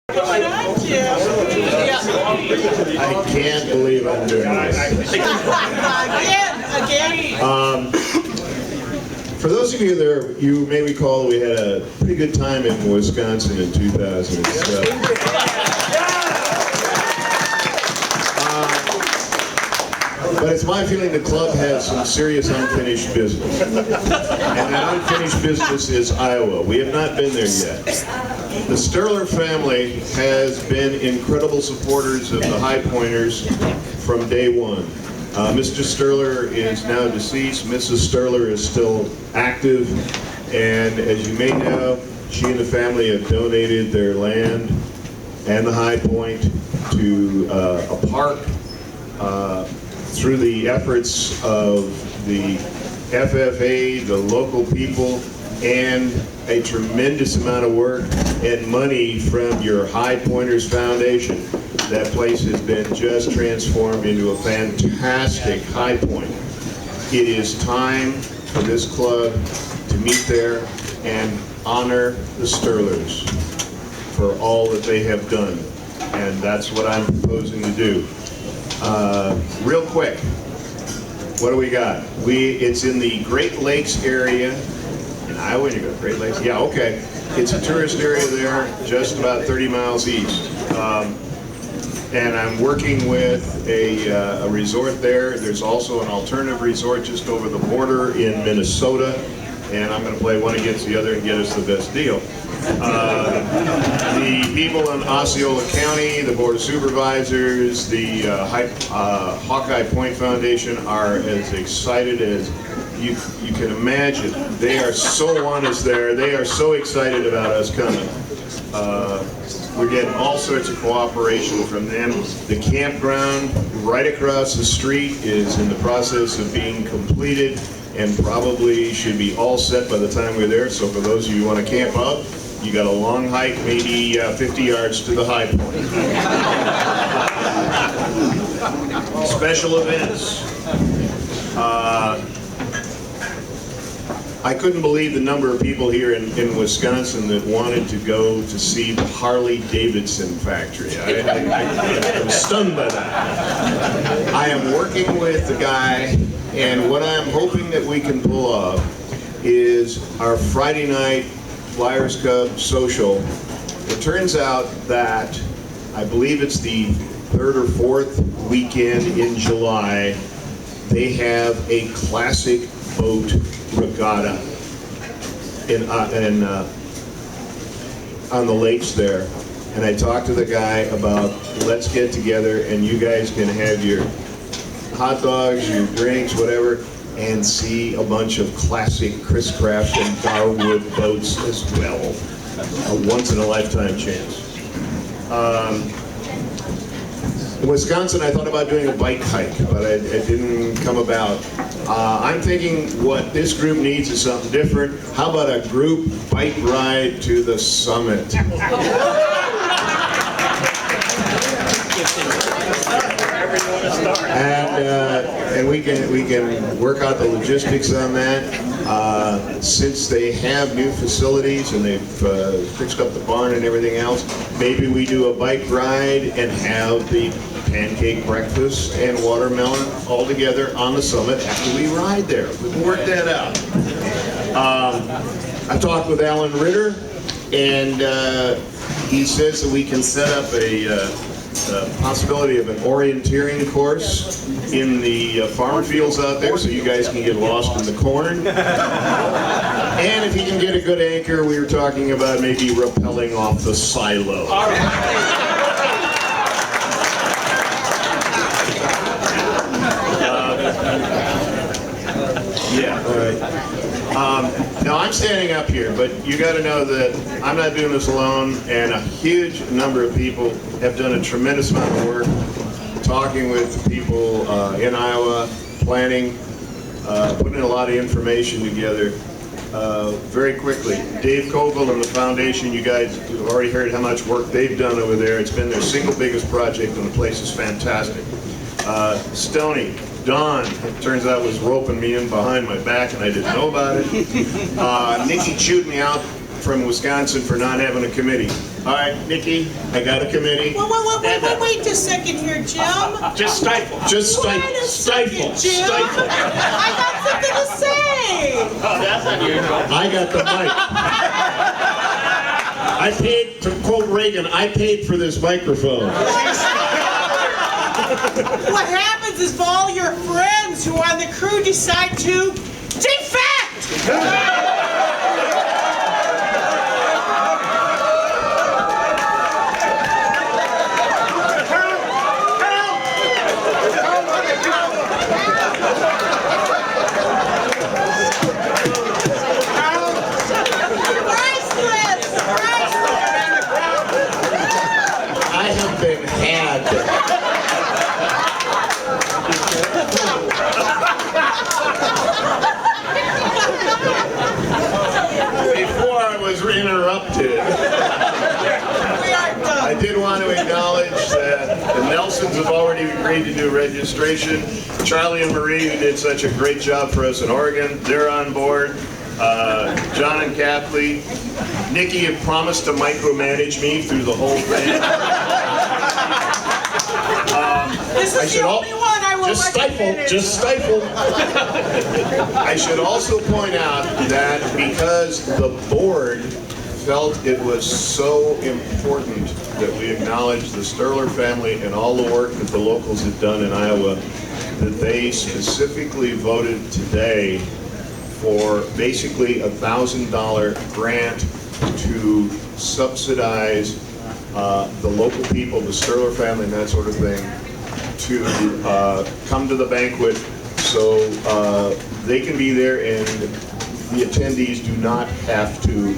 I can't believe I'm doing this. Again. For those of you there, you may recall we had a pretty good time in Wisconsin in 2007. But it's my feeling the club has some serious unfinished business. And that unfinished business is Iowa. We have not been there yet. The Sterler family has been incredible supporters of the High Pointers from day one. Mr. Sterler is now deceased. Mrs. Sterler is still active. And as you may know, she and the family have donated their land and the High Point to a park. Through the efforts of the FFA, the local people, and a tremendous amount of work and money from your High Pointers Foundation, that place has been just transformed into a fantastic High Point. It is time for this club to meet there and honor the Sterlers for all that they have done. And that's what I'm proposing to do. Real quick, what do we got? It's in the Great Lakes area in Iowa. You got Great Lakes? Yeah, okay. It's a tourist area there, just about 30 miles east. And I'm working with a resort there. There's also an alternative resort just over the border in Minnesota. And I'm going to play one against the other and get us the best deal. The people in Osceola County, the Board of Supervisors, the Hawkeye Point Foundation are as excited as you can imagine. They are so on us there. They are so excited about us coming. We're getting all sorts of cooperation from them. The campground right across the street is in the process of being completed and probably should be all set by the time we're there. So for those of you who want to camp out, you got a long hike, maybe 50 yards to the High Point. Special events. I couldn't believe the number of people here in Wisconsin that wanted to go to see the Harley-Davidson factory. I'm stunned by that. I am working with the guy, and what I'm hoping that we can pull off is our Friday night Flyers Cub social. It turns out that I believe it's the third or fourth weekend in July, they have a classic boat regatta on the lakes there. And I talked to the guy about, let's get together and you guys can have your hot dogs, your drinks, whatever, and see a bunch of classic Chris Craft and Darwood boats as well. A once-in-a-lifetime chance. In Wisconsin, I thought about doing a bike hike, but it didn't come about. I'm thinking what this group needs is something different. How about a group bike ride to the summit? And we can work out the logistics on that. Since they have new facilities and they've fixed up the barn and everything else, maybe we do a bike ride and have the pancake breakfast and watermelon all together on the summit after we ride there. We can work that out. I talked with Alan Ritter, and he says that we can set up a possibility of an orienteering course in the farm fields out there so you guys can get lost in the corn. And if you can get a good anchor, we were talking about maybe rappelling off the silo. Yeah, all right. Now I'm standing up here, but you got to know that I'm not doing this alone, and a huge number of people have done a tremendous amount of work talking with people in Iowa, planning, putting a lot of information together. Very quickly, Dave Koval and the foundation, you guys have already heard how much work they've done over there. It's been their single biggest project, and the place is fantastic. Stoney, Don, it turns out, was roping me in behind my back and I didn't know about it. Nikki chewed me out from Wisconsin for not having a committee. All right, Nikki, I got a committee. Wait a second here, Jim. Just stifle. Just Wait stifle. a second, Jim. Stifle. I got something to say. Oh, that's unusual. I got the mic. I paid, to quote Reagan, I paid for this microphone. What happens is if all your friends who are on the crew decide to defect. I have been had. Before I was interrupted, I did want to acknowledge that the Nelsons have already agreed to do registration. Charlie and Marie, who did such a great job for us in Oregon, they're on board. John and Kathleen. Nikki had promised to micromanage me through the whole thing. This is the only one I will just stifle. Just stifle. I should also point out that because the board felt it was so important that we acknowledge the Sterler family and all the work that the locals have done in Iowa, that they specifically voted today for basically a $1,000 grant to subsidize the local people, the Sterler family and that sort of thing, to come to the banquet so they can be there and the attendees do not have to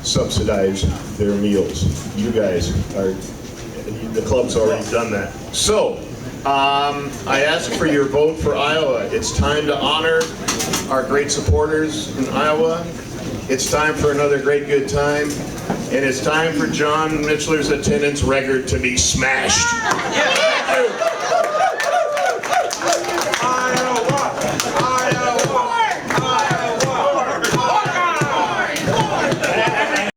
subsidize their meals. You guys are, the club's already done that. So, I ask for your vote for Iowa. It's time to honor our great supporters in Iowa. It's time for another great good time. And it's time for John Michler's attendance record to be smashed. Thank you.